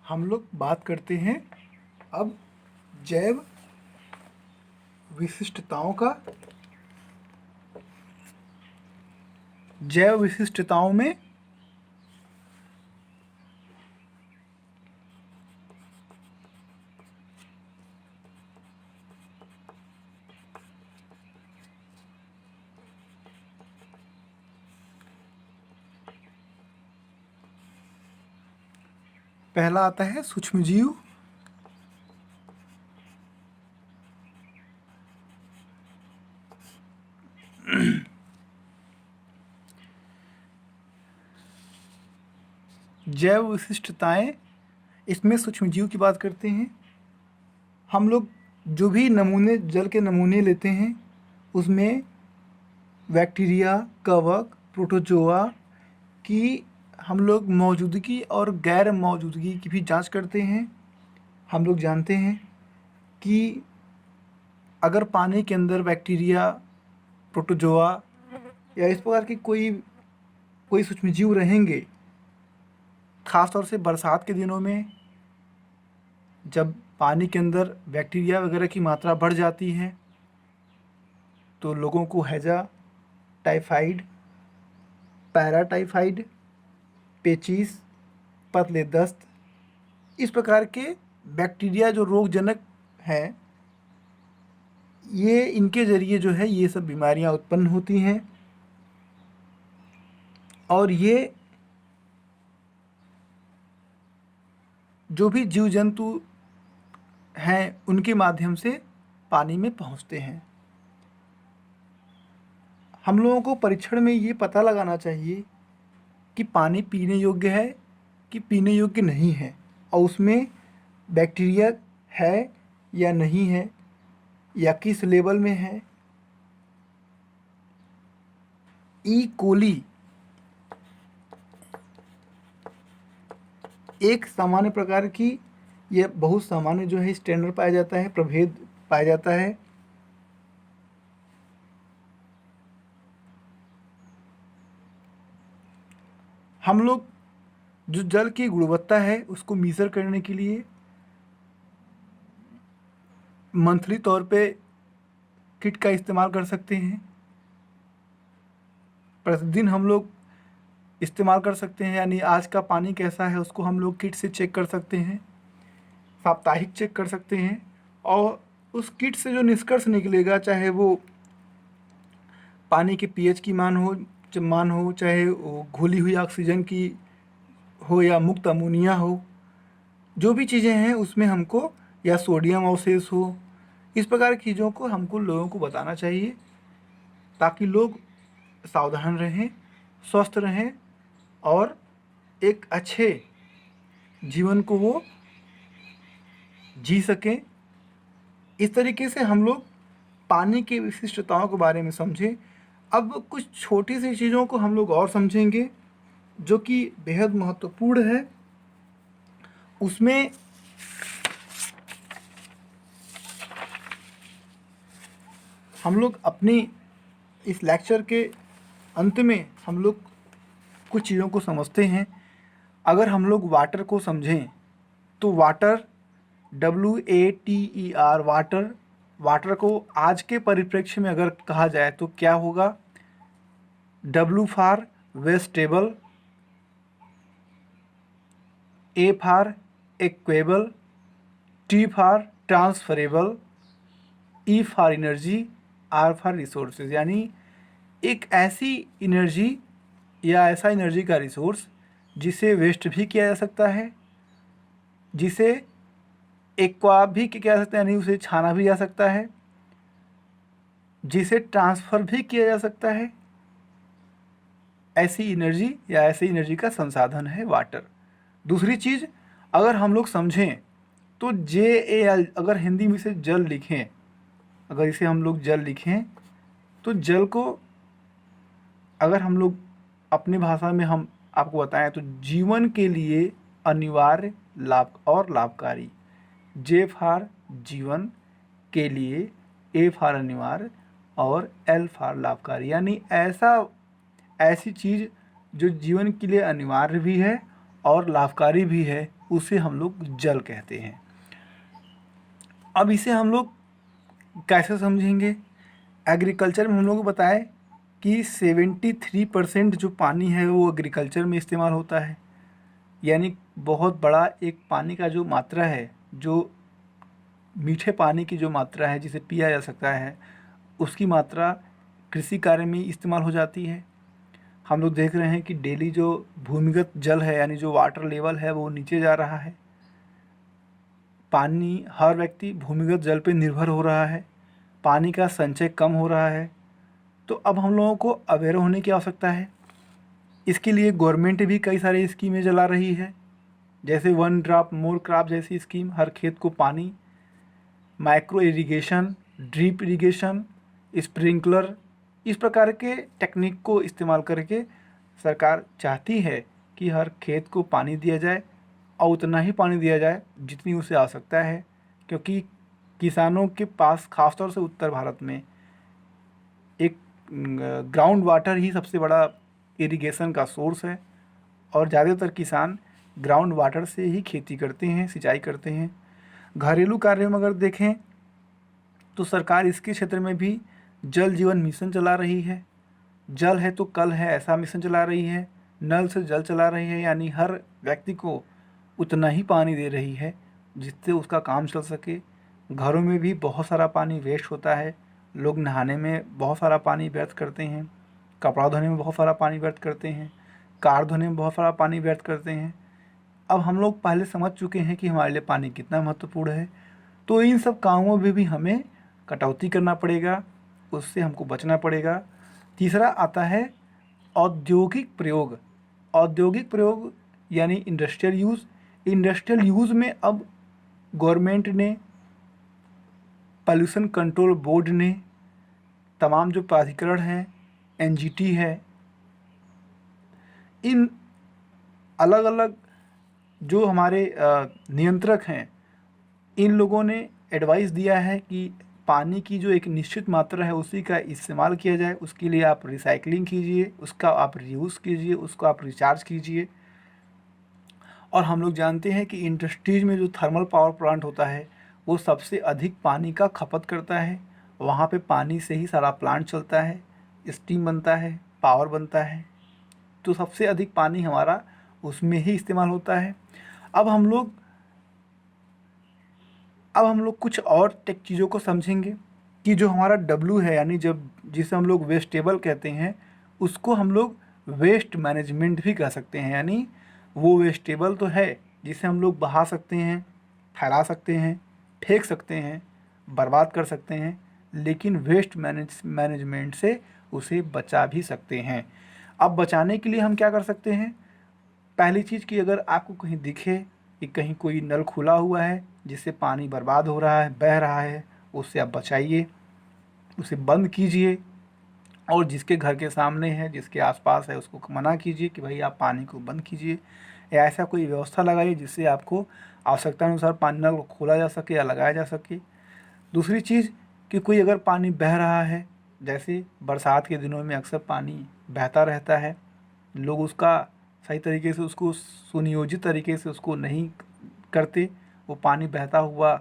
हम लोग बात करते हैं अब जैव विशिष्टताओं का। जैव विशिष्टताओं में पहला आता है सूक्ष्मजीव। जैव विशिष्टताएं, इसमें सूक्ष्मजीव की बात करते हैं। हम लोग जो भी नमूने, जल के नमूने लेते हैं उसमें बैक्टीरिया, कवक, प्रोटोजोआ की हम लोग मौजूदगी और गैर मौजूदगी की भी जांच करते हैं। हम लोग जानते हैं कि अगर पानी के अंदर बैक्टीरिया, प्रोटोजोआ या इस प्रकार की कोई सूक्ष्मजीव रहेंगे, ख़ास तौर से बरसात के दिनों में जब पानी के अंदर बैक्टीरिया वगैरह की मात्रा बढ़ जाती है तो लोगों को हैजा, टाइफाइड, पैराटाइफाइड, पेचिस, पतले दस्त, इस प्रकार के बैक्टीरिया जो रोगजनक हैं, ये इनके ज़रिए जो है ये सब बीमारियां उत्पन्न होती हैं। और ये जो भी जीव जंतु हैं उनके माध्यम से पानी में पहुंचते हैं। हम लोगों को परीक्षण में ये पता लगाना चाहिए कि पानी पीने योग्य है कि पीने योग्य नहीं है, और उसमें बैक्टीरिया है या नहीं है, या किस लेवल में है। ई कोली एक सामान्य प्रकार की, यह बहुत सामान्य जो है स्टैंडर्ड पाया जाता है, प्रभेद पाया जाता है। हम लोग जो जल की गुणवत्ता है उसको मीज़र करने के लिए मंथली तौर पे किट का इस्तेमाल कर सकते हैं। प्रतिदिन हम लोग इस्तेमाल कर सकते हैं, यानी आज का पानी कैसा है उसको हम लोग किट से चेक कर सकते हैं, साप्ताहिक चेक कर सकते हैं। और उस किट से जो निष्कर्ष निकलेगा, चाहे वो पानी के पीएच की मान हो, चाहे वो घुली हुई ऑक्सीजन की हो या मुक्त अमोनिया हो, जो भी चीज़ें हैं उसमें हमको, या सोडियम अवशेष हो, इस प्रकार की चीज़ों को हमको लोगों को बताना चाहिए ताकि लोग सावधान रहें, स्वस्थ रहें और एक अच्छे जीवन को वो जी सकें। इस तरीके से हम लोग पानी की विशिष्टताओं के बारे में समझें। अब कुछ छोटी सी चीज़ों को हम लोग और समझेंगे जो कि बेहद महत्वपूर्ण है। उसमें हम लोग अपनी इस लेक्चर के अंत में हम लोग कुछ चीज़ों को समझते हैं। अगर हम लोग वाटर को समझें तो वाटर, WATER, वाटर को आज के परिप्रेक्ष्य में अगर कहा जाए तो क्या होगा? W for wastable, A for equable, T for transferable, E for energy, R for resources. यानी एक ऐसी एनर्जी या ऐसा एनर्जी का रिसोर्स जिसे वेस्ट भी किया जा सकता है, जिसे एक्वा भी किया जा सकता है, यानी उसे छाना भी जा सकता है, जिसे ट्रांसफ़र भी किया जा सकता है। ऐसी एनर्जी या ऐसी एनर्जी का संसाधन है वाटर। दूसरी चीज़ अगर हम लोग समझें तो JAL, अगर हिंदी में इसे जल लिखें, अगर इसे हम लोग जल लिखें तो जल को अगर हम लोग अपनी भाषा में हम आपको बताएं तो जीवन के लिए अनिवार्य, लाभ और लाभकारी। J फॉर जीवन के लिए, A फॉर अनिवार्य और L फॉर लाभकारी। यानी ऐसी चीज़ जो जीवन के लिए अनिवार्य भी है और लाभकारी भी है, उसे हम लोग जल कहते हैं। अब इसे हम लोग कैसे समझेंगे? एग्रीकल्चर में हम लोग को बताए कि 73% जो पानी है वो एग्रीकल्चर में इस्तेमाल होता है, यानी बहुत बड़ा एक पानी का जो मात्रा है, जो मीठे पानी की जो मात्रा है जिसे पिया जा सकता है, उसकी मात्रा कृषि कार्य में इस्तेमाल हो जाती है। हम लोग देख रहे हैं कि डेली जो भूमिगत जल है यानी जो वाटर लेवल है वो नीचे जा रहा है। पानी, हर व्यक्ति भूमिगत जल पे निर्भर हो रहा है, पानी का संचय कम हो रहा है। तो अब हम लोगों को अवेयर होने की आवश्यकता है। इसके लिए गवर्नमेंट भी कई सारी स्कीमें चला रही है, जैसे 1 ड्रॉप मोर क्रॉप जैसी स्कीम, हर खेत को पानी, micro irrigation, drip irrigation, sprinkler, इस प्रकार के टेक्निक को इस्तेमाल करके सरकार चाहती है कि हर खेत को पानी दिया जाए और उतना ही पानी दिया जाए जितनी उसे आवश्यकता है, क्योंकि किसानों के पास खासतौर से उत्तर भारत में एक ग्राउंड वाटर ही सबसे बड़ा इरिगेशन का सोर्स है और ज़्यादातर किसान ग्राउंड वाटर से ही खेती करते हैं, सिंचाई करते हैं। घरेलू कार्यों में अगर देखें तो सरकार इसके क्षेत्र में भी जल जीवन मिशन चला रही है। जल है तो कल है ऐसा मिशन चला रही है। नल से जल चला रही है, यानी हर व्यक्ति को उतना ही पानी दे रही है जिससे उसका काम चल सके। घरों में भी बहुत सारा पानी वेस्ट होता है, लोग नहाने में बहुत सारा पानी व्यर्थ करते हैं, कपड़ा धोने में बहुत सारा पानी व्यर्थ करते हैं, कार धोने में बहुत सारा पानी व्यर्थ करते हैं। अब हम लोग पहले समझ चुके हैं कि हमारे लिए पानी कितना महत्वपूर्ण है, तो इन सब कामों में भी हमें कटौती करना पड़ेगा, उससे हमको बचना पड़ेगा। तीसरा आता है औद्योगिक प्रयोग। औद्योगिक प्रयोग यानी इंडस्ट्रियल यूज़। इंडस्ट्रियल यूज़ में अब गवर्नमेंट ने, पॉल्यूशन कंट्रोल बोर्ड ने, तमाम जो प्राधिकरण हैं, एनजीटी है, इन अलग अलग जो हमारे नियंत्रक हैं, इन लोगों ने एडवाइस दिया है कि पानी की जो एक निश्चित मात्रा है उसी का इस्तेमाल किया जाए। उसके लिए आप रिसाइकलिंग कीजिए, उसका आप रीयूज़ कीजिए, उसको आप रिचार्ज कीजिए। और हम लोग जानते हैं कि इंडस्ट्रीज में जो थर्मल पावर प्लांट होता है वो सबसे अधिक पानी का खपत करता है। वहाँ पे पानी से ही सारा प्लांट चलता है, स्टीम बनता है, पावर बनता है, तो सबसे अधिक पानी हमारा उसमें ही इस्तेमाल होता है। अब हम लोग कुछ और टेक चीज़ों को समझेंगे कि जो हमारा W है, यानी जब जिसे हम लोग वेस्टेबल कहते हैं, उसको हम लोग वेस्ट मैनेजमेंट भी कह सकते हैं। यानी वो वेस्टेबल तो है जिसे हम लोग बहा सकते हैं, फैला सकते हैं, फेंक सकते हैं, बर्बाद कर सकते हैं, लेकिन वेस्ट मैनेजमेंट से उसे बचा भी सकते हैं। अब बचाने के लिए हम क्या कर सकते हैं? पहली चीज़ कि अगर आपको कहीं दिखे कि कहीं कोई नल खुला हुआ है जिससे पानी बर्बाद हो रहा है, बह रहा है, उससे आप बचाइए, उसे बंद कीजिए। और जिसके घर के सामने है, जिसके आसपास है, उसको मना कीजिए कि भाई आप पानी को बंद कीजिए, या ऐसा कोई व्यवस्था लगाइए जिससे आपको आवश्यकता अनुसार पानी नल को खोला जा सके या लगाया जा सके। दूसरी चीज़ कि कोई अगर पानी बह रहा है, जैसे बरसात के दिनों में अक्सर पानी बहता रहता है, लोग उसका सही तरीके से, उसको सुनियोजित तरीके से उसको नहीं करते, वो पानी बहता हुआ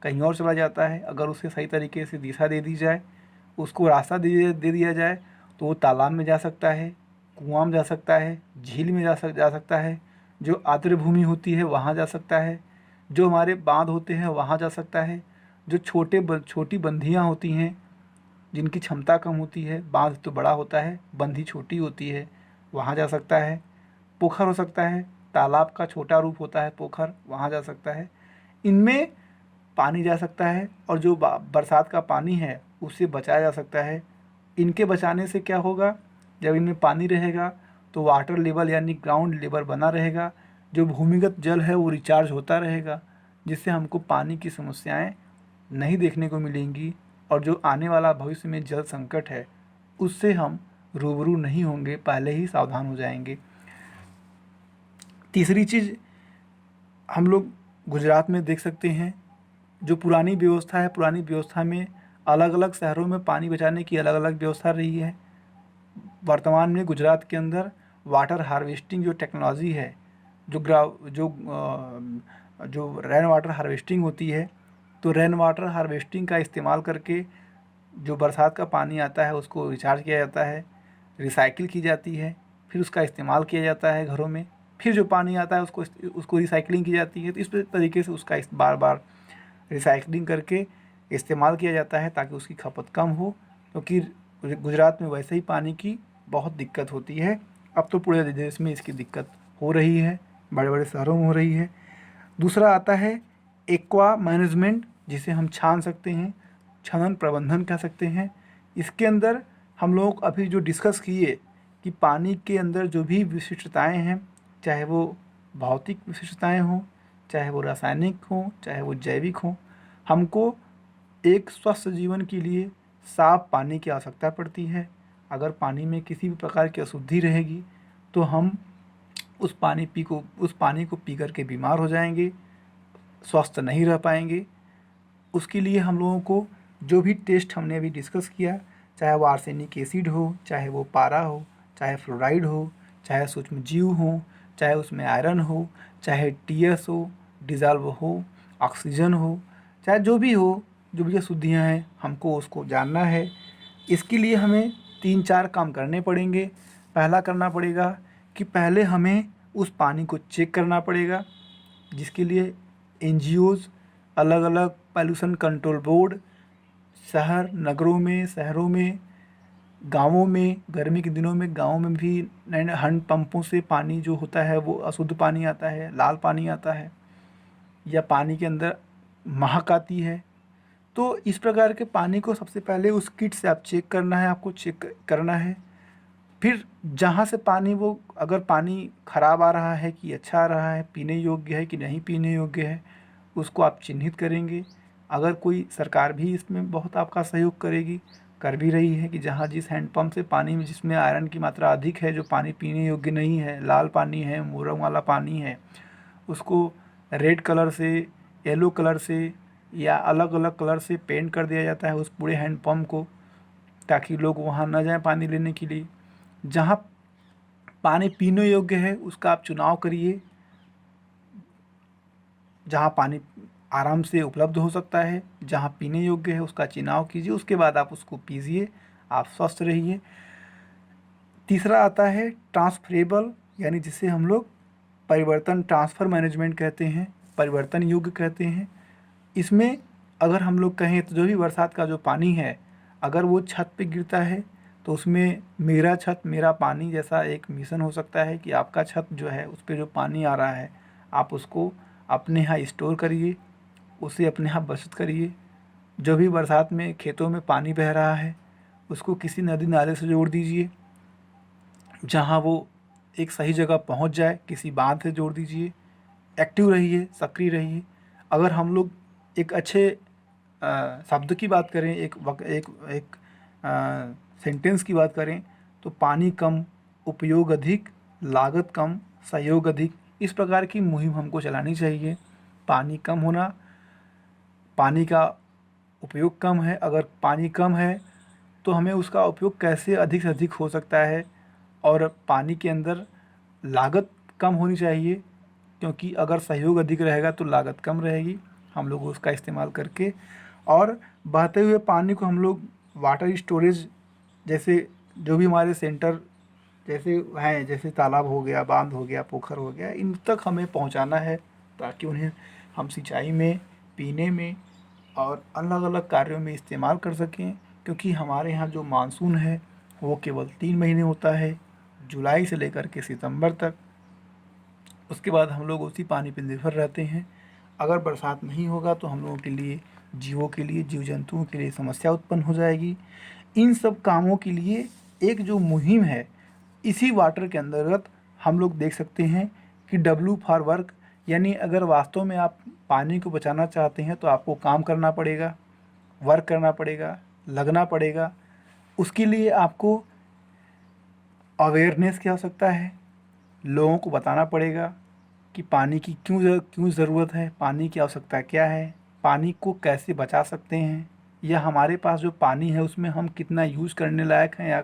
कहीं और चला जाता है। अगर उसे सही तरीके से दिशा दे दी जाए, उसको रास्ता दे दिया जाए, तो वो तालाब में जा सकता है, कुआं में जा सकता है, झील में जा सकता है, जो आर्द्र भूमि होती है वहाँ जा सकता है, जो हमारे बांध होते हैं वहाँ जा सकता है, जो छोटी बंधियाँ होती हैं जिनकी क्षमता कम होती है, बांध तो बड़ा होता है, बंधी छोटी होती है, वहाँ जा सकता है। पोखर हो सकता है, तालाब का छोटा रूप होता है पोखर, वहाँ जा सकता है। इनमें पानी जा सकता है और जो बरसात का पानी है उससे बचाया जा सकता है। इनके बचाने से क्या होगा? जब इनमें पानी रहेगा तो वाटर लेवल यानी ग्राउंड लेवल बना रहेगा, जो भूमिगत जल है वो रिचार्ज होता रहेगा, जिससे हमको पानी की समस्याएं नहीं देखने को मिलेंगी और जो आने वाला भविष्य में जल संकट है उससे हम रूबरू नहीं होंगे, पहले ही सावधान हो जाएंगे। तीसरी चीज़ हम लोग गुजरात में देख सकते हैं, जो पुरानी व्यवस्था है, पुरानी व्यवस्था में अलग अलग शहरों में पानी बचाने की अलग अलग व्यवस्था रही है। वर्तमान में गुजरात के अंदर वाटर हार्वेस्टिंग जो टेक्नोलॉजी है जो रेन वाटर हार्वेस्टिंग होती है, तो रेन वाटर हार्वेस्टिंग का इस्तेमाल करके जो बरसात का पानी आता है उसको रिचार्ज किया जाता है, रिसाइकिल की जाती है, फिर उसका इस्तेमाल किया जाता है घरों में, फिर जो पानी आता है उसको रिसाइकलिंग की जाती है। तो इस तरीके से उसका बार बार रिसाइकलिंग करके इस्तेमाल किया जाता है ताकि उसकी खपत कम हो, क्योंकि गुजरात में वैसे ही पानी की बहुत दिक्कत होती है। अब तो पूरे देश में इसकी दिक्कत हो रही है, बड़े बड़े शहरों में हो रही है। दूसरा आता है एक्वा मैनेजमेंट, जिसे हम छान सकते हैं, छनन प्रबंधन कह सकते हैं। इसके अंदर हम लोग अभी जो डिस्कस किए कि पानी के अंदर जो भी विशिष्टताएं हैं, चाहे वो भौतिक विशिष्टताएं हों, चाहे वो रासायनिक हों, चाहे वो जैविक हों, हमको एक स्वस्थ जीवन के लिए साफ पानी की आवश्यकता पड़ती है। अगर पानी में किसी भी प्रकार की अशुद्धि रहेगी तो हम उस पानी को पी करके बीमार हो जाएंगे, स्वस्थ नहीं रह पाएंगे। उसके लिए हम लोगों को जो भी टेस्ट हमने अभी डिस्कस किया, चाहे वो आर्सेनिक एसिड हो, चाहे वो पारा हो, चाहे फ्लोराइड हो, चाहे सूक्ष्म जीव हो, चाहे उसमें आयरन हो, चाहे टीएस हो, डिज़ाल्व हो, ऑक्सीजन हो, चाहे जो भी अशुद्धियाँ हैं, हमको उसको जानना है। इसके लिए हमें 3-4 काम करने पड़ेंगे। पहला करना पड़ेगा कि पहले हमें उस पानी को चेक करना पड़ेगा, जिसके लिए एनजीओज़, अलग अलग पॉल्यूशन कंट्रोल बोर्ड, शहरों में, गाँवों में, गर्मी के दिनों में गाँव में भी हैंड पंपों से पानी जो होता है वो अशुद्ध पानी आता है, लाल पानी आता है, या पानी के अंदर महक आती है। तो इस प्रकार के पानी को सबसे पहले उस किट से आपको चेक करना है। फिर जहाँ से पानी वो, अगर पानी ख़राब आ रहा है कि अच्छा आ रहा है, पीने योग्य है कि नहीं पीने योग्य है, उसको आप चिन्हित करेंगे। अगर कोई सरकार भी इसमें बहुत आपका सहयोग कर भी रही है कि जहाँ जिस हैंडपम्प से पानी में जिसमें आयरन की मात्रा अधिक है, जो पानी पीने योग्य नहीं है, लाल पानी है, मोरंग वाला पानी है, उसको रेड कलर से, येलो कलर से या अलग अलग कलर से पेंट कर दिया जाता है उस पूरे हैंडपम्प को, ताकि लोग वहाँ न जाएं पानी लेने के लिए। जहाँ पानी पीने योग्य है उसका आप चुनाव करिए, जहाँ पानी आराम से उपलब्ध हो सकता है, जहाँ पीने योग्य है उसका चुनाव कीजिए, उसके बाद आप उसको पीजिए, आप स्वस्थ रहिए। तीसरा आता है ट्रांसफरेबल, यानी जिसे हम लोग ट्रांसफ़र मैनेजमेंट कहते हैं, परिवर्तन योग्य कहते हैं। इसमें अगर हम लोग कहें तो जो भी बरसात का जो पानी है, अगर वो छत पे गिरता है तो उसमें मेरा छत मेरा पानी जैसा एक मिशन हो सकता है कि आपका छत जो है उस पर जो पानी आ रहा है आप उसको अपने यहाँ स्टोर करिए, उसे अपने यहाँ बचत करिए। जो भी बरसात में खेतों में पानी बह रहा है उसको किसी नदी नाले से जोड़ दीजिए, जहाँ वो एक सही जगह पहुँच जाए, किसी बांध से जोड़ दीजिए। एक्टिव रहिए, सक्रिय रहिए। अगर हम लोग एक अच्छे शब्द की बात करें, एक सेंटेंस की बात करें, तो पानी कम, उपयोग अधिक, लागत कम, सहयोग अधिक, इस प्रकार की मुहिम हमको चलानी चाहिए। पानी कम होना, पानी का उपयोग कम है। अगर पानी कम है तो हमें उसका उपयोग कैसे अधिक से अधिक हो सकता है, और पानी के अंदर लागत कम होनी चाहिए, क्योंकि अगर सहयोग अधिक रहेगा तो लागत कम रहेगी। हम लोग उसका इस्तेमाल करके, और बहते हुए पानी को हम लोग वाटर स्टोरेज, जैसे जो भी हमारे सेंटर जैसे हैं, जैसे तालाब हो गया, बांध हो गया, पोखर हो गया, इन तक हमें पहुंचाना है, ताकि उन्हें हम सिंचाई में, पीने में और अलग अलग कार्यों में इस्तेमाल कर सकें। क्योंकि हमारे यहाँ जो मानसून है वो केवल 3 महीने होता है, जुलाई से लेकर के सितंबर तक। उसके बाद हम लोग उसी पानी पर निर्भर रहते हैं। अगर बरसात नहीं होगा तो हम लोगों के लिए, जीवों के लिए, जीव जंतुओं के लिए समस्या उत्पन्न हो जाएगी। इन सब कामों के लिए एक जो मुहिम है, इसी वाटर के अंतर्गत हम लोग देख सकते हैं कि W फॉर वर्क, यानी अगर वास्तव में आप पानी को बचाना चाहते हैं तो आपको काम करना पड़ेगा, वर्क करना पड़ेगा, लगना पड़ेगा। उसके लिए आपको अवेयरनेस की आवश्यकता है, लोगों को बताना पड़ेगा कि पानी की क्यों ज़रूरत है, पानी की आवश्यकता क्या है, पानी को कैसे बचा सकते हैं, या हमारे पास जो पानी है उसमें हम कितना यूज़ करने लायक हैं, या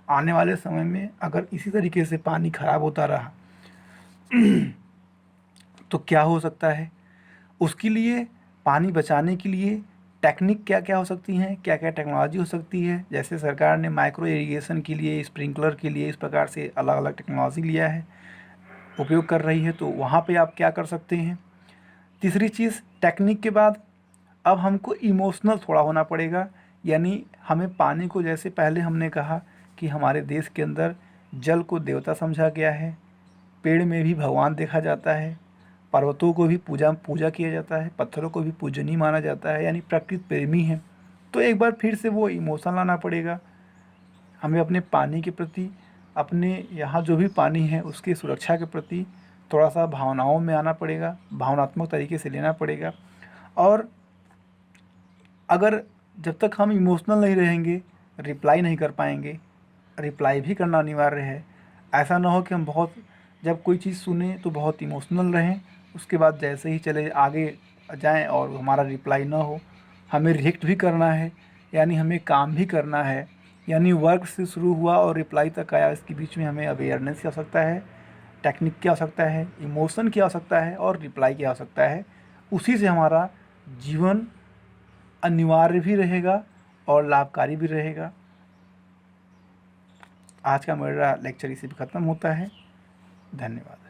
आने वाले समय में अगर इसी तरीके से पानी ख़राब होता रहा तो क्या हो सकता है उसके लिए, पानी बचाने के लिए टेक्निक क्या क्या हो सकती हैं, क्या क्या टेक्नोलॉजी हो सकती है। जैसे सरकार ने माइक्रो इरिगेशन के लिए, स्प्रिंकलर के लिए इस प्रकार से अलग अलग टेक्नोलॉजी लिया है, उपयोग कर रही है, तो वहाँ पे आप क्या कर सकते हैं। तीसरी चीज़, टेक्निक के बाद अब हमको इमोशनल थोड़ा होना पड़ेगा, यानी हमें पानी को, जैसे पहले हमने कहा कि हमारे देश के अंदर जल को देवता समझा गया है, पेड़ में भी भगवान देखा जाता है, पर्वतों को भी पूजा पूजा किया जाता है, पत्थरों को भी पूजनीय माना जाता है, यानी प्रकृति प्रेमी है। तो एक बार फिर से वो इमोशन लाना पड़ेगा हमें अपने पानी के प्रति, अपने यहाँ जो भी पानी है उसकी सुरक्षा के प्रति थोड़ा सा भावनाओं में आना पड़ेगा, भावनात्मक तरीके से लेना पड़ेगा। और अगर जब तक हम इमोशनल नहीं रहेंगे, रिप्लाई नहीं कर पाएंगे। रिप्लाई भी करना अनिवार्य है। ऐसा ना हो कि हम बहुत, जब कोई चीज़ सुने तो बहुत इमोशनल रहें, उसके बाद जैसे ही चले आगे जाएं और हमारा रिप्लाई ना हो। हमें रिएक्ट भी करना है, यानी हमें काम भी करना है, यानी वर्क से शुरू हुआ और रिप्लाई तक आया, इसके बीच में हमें अवेयरनेस की आवश्यकता है, टेक्निक की आवश्यकता है, इमोशन की आवश्यकता है और रिप्लाई की आवश्यकता है। उसी से हमारा जीवन अनिवार्य भी रहेगा और लाभकारी भी रहेगा। आज का मेरा लेक्चर इसी पे ख़त्म होता है। धन्यवाद।